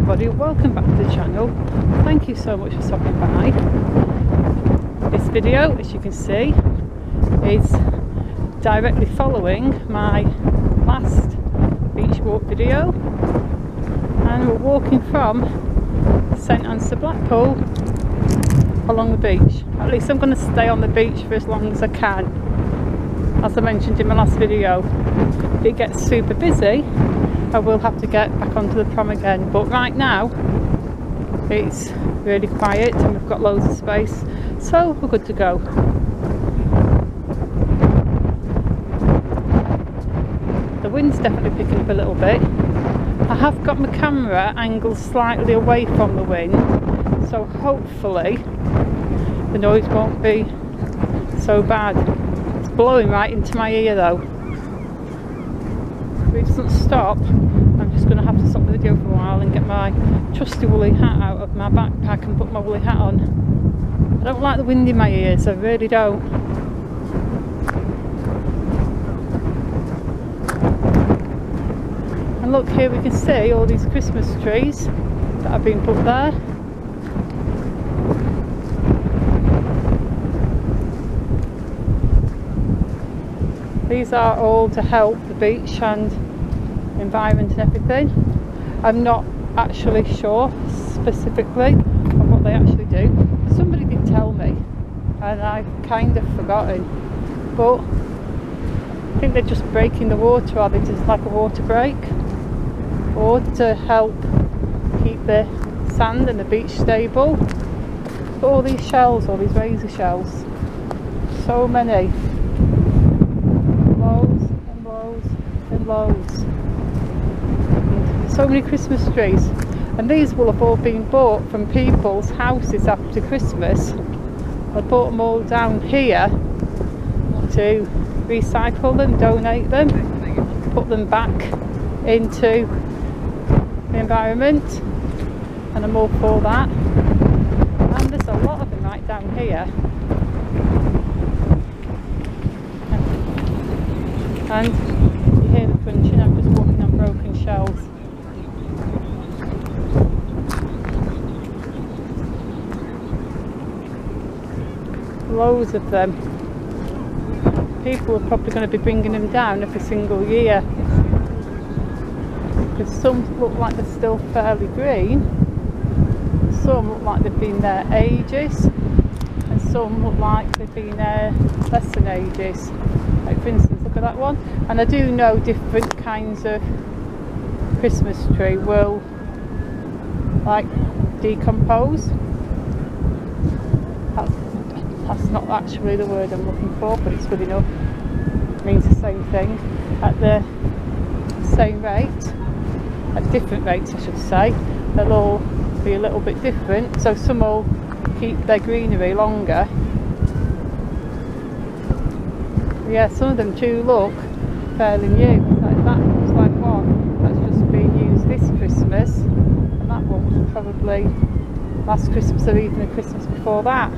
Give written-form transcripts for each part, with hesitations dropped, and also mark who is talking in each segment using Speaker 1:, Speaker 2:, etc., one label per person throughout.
Speaker 1: everybody, welcome back to the channel. Thank you so much for stopping by. This video, as you can see, is directly following my last beach walk video, and we're walking from St Annes to Blackpool along the beach. At least I'm going to stay on the beach for as long as I can. As I mentioned in my last video, if it gets super busy I will have to get back onto the prom again, but right now it's really quiet and we've got loads of space, so we're good to go. The wind's definitely picking up a little bit. I have got my camera angled slightly away from the wind, so hopefully the noise won't be so bad. It's blowing right into my ear though. If it doesn't stop, I'm just going to have to stop the video for a while and get my trusty woolly hat out of my backpack and put my woolly hat on. I don't like the wind in my ears, I really don't. And look, here we can see all these Christmas trees that have been put there. These are all to help the beach and environment and everything. I'm not actually sure specifically of what they actually do. Somebody did tell me and I've kind of forgotten, but I think they're just breaking the water. Are they just like a water break, or to help keep the sand and the beach stable? But all these shells, all these razor shells, so many. Loads and loads and loads. And so many Christmas trees, and these will have all been bought from people's houses after Christmas. I bought them all down here to recycle them, donate them, put them back into the environment, and I'm all for that. And there's a lot of them right down here. And you hear the crunching. I'm just walking on broken shells. Loads of them. People are probably going to be bringing them down every single year, because some look like they're still fairly green, some look like they've been there ages, and some look like they've been there less than ages. Like for instance, look at that one. And I do know different kinds of Christmas tree will like decompose. That's not actually the word I'm looking for, but it's good enough. It means the same thing at the same rate, at different rates I should say. They'll all be a little bit different, so some will keep their greenery longer. Yeah, some of them do look fairly new. Like that looks like one that's just been used this Christmas, and that one was probably last Christmas or even the Christmas before that.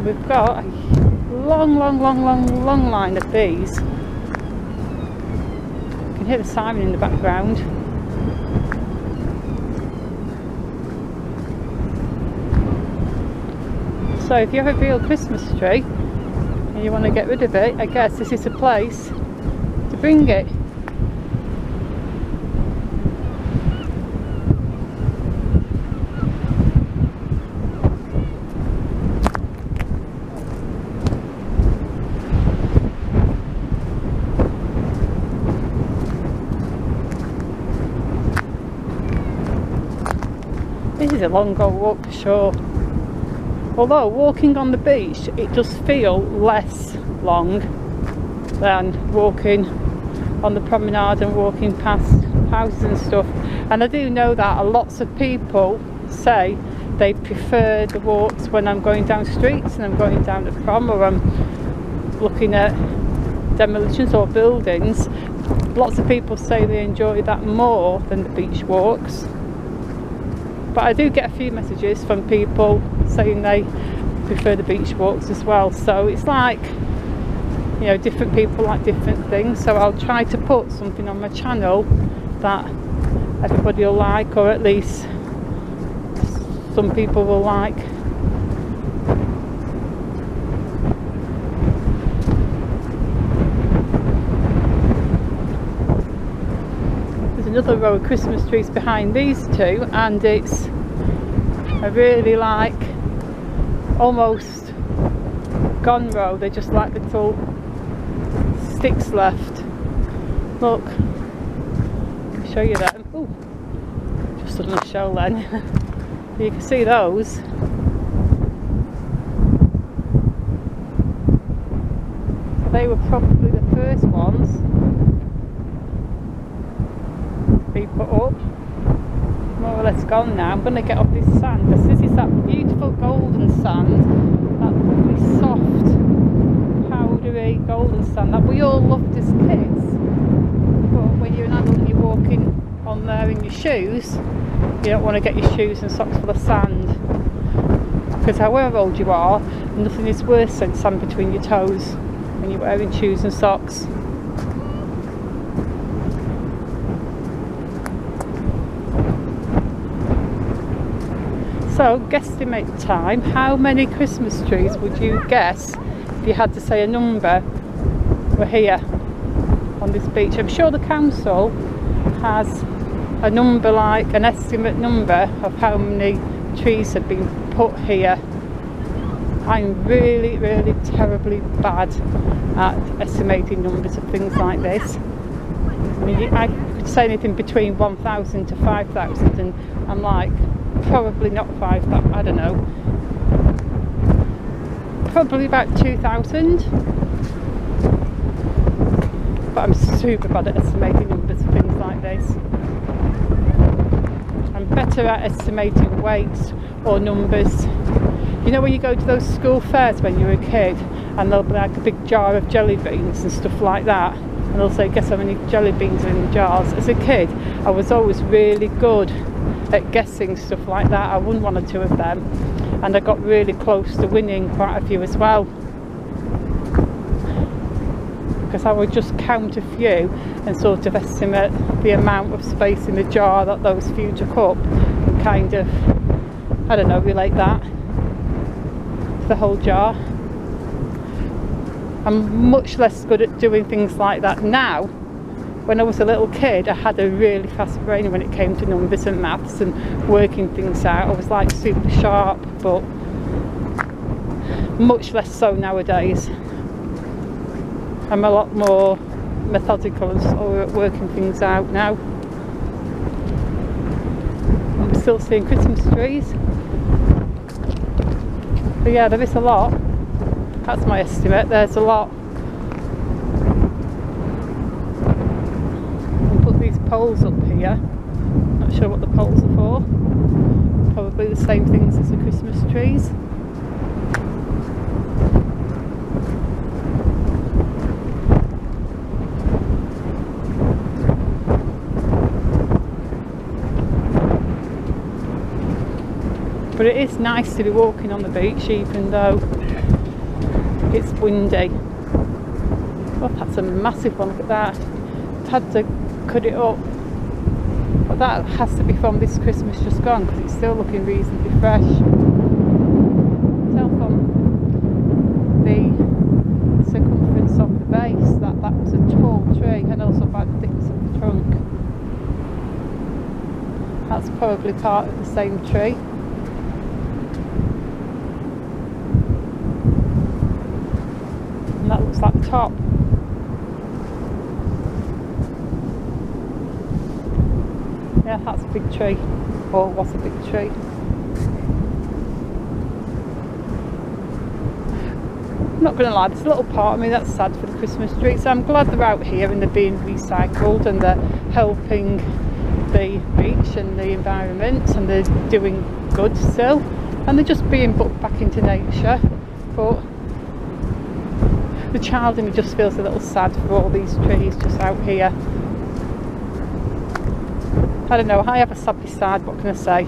Speaker 1: We've got a long line of these. You can hear the siren in the background. So if you have a real Christmas tree and you want to get rid of it, I guess this is a place to bring it. This is a long old walk for sure. Although walking on the beach, it does feel less long than walking on the promenade and walking past houses and stuff. And I do know that lots of people say they prefer the walks when I'm going down streets and I'm going down the prom, or I'm looking at demolitions or buildings. Lots of people say they enjoy that more than the beach walks. But I do get a few messages from people saying they prefer the beach walks as well, so it's like you know, different people like different things, so I'll try to put something on my channel that everybody will like, or at least some people will like. There's another row of Christmas trees behind these two, and it's a really like almost gone row. They're just like little sticks left. Look, I'll show you them. Oh, just on a shell then. You can see those. They were probably the first ones to be put up. More or less gone now. I'm going to get off this sand, because this is that beautiful golden sand, that lovely soft powdery golden sand that we all loved as kids. But when you're an adult and you're walking on there in your shoes, you don't want to get your shoes and socks full of sand, because however old you are, nothing is worse than sand between your toes when you're wearing shoes and socks. So, guesstimate time. How many Christmas trees would you guess, if you had to say a number, were here on this beach? I'm sure the council has a number, like an estimate number of how many trees have been put here. I'm really, really terribly bad at estimating numbers of things like this. I mean, I could say anything between 1,000 to 5,000, and I'm like, probably not 5,000, I don't know, probably about 2,000, but I'm super bad at estimating numbers of things like this. I'm better at estimating weights or numbers. You know when you go to those school fairs when you're a kid, and there'll be like a big jar of jelly beans and stuff like that, and they'll say guess how many jelly beans are in the jars. As a kid I was always really good at guessing stuff like that. I won 1 or 2 of them, and I got really close to winning quite a few as well, because I would just count a few and sort of estimate the amount of space in the jar that those few took up, and kind of, I don't know, relate that to the whole jar. I'm much less good at doing things like that now. When I was a little kid, I had a really fast brain when it came to numbers and maths and working things out. I was like super sharp, but much less so nowadays. I'm a lot more methodical and slower at working things out now. I'm still seeing Christmas trees. But yeah, there is a lot. That's my estimate, there's a lot. Poles up here, not sure what the poles are for, probably the same things as the Christmas trees. But it is nice to be walking on the beach even though it's windy. Oh, that's a massive one, look at that. I've had to cut it up, but that has to be from this Christmas just gone, because it's still looking reasonably fresh. Tell from the circumference of the base that was a tall tree, and also by the thickness of the trunk. That's probably part of the same tree. And that looks like the top. Yeah, that's a big tree, or was a big tree. I'm not going to lie, there's a little part of me that's sad for the Christmas tree, so I'm glad they're out here and they're being recycled and they're helping the beach and the environment, and they're doing good still, and they're just being put back into nature. But the child in me just feels a little sad for all these trees just out here. I don't know, I have a sad side, what can I say?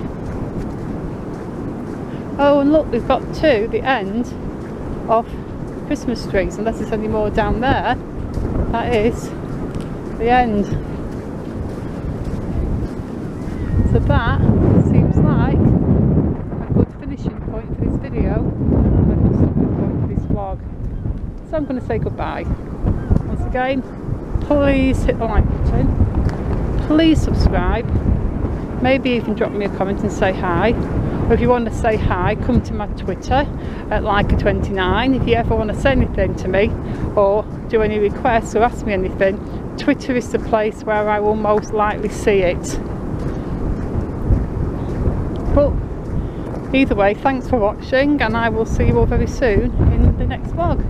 Speaker 1: Oh, and look, we've got to the end of Christmas trees, unless there's any more down there. That is the end. So that seems like a good finishing point for this video and a good stopping point for this vlog. So I'm going to say goodbye. Once again, please hit the like button, please subscribe, maybe even drop me a comment and say hi. Or if you want to say hi, come to my Twitter at Leica29. If you ever want to say anything to me or do any requests or ask me anything, Twitter is the place where I will most likely see it. But either way, thanks for watching, and I will see you all very soon in the next vlog.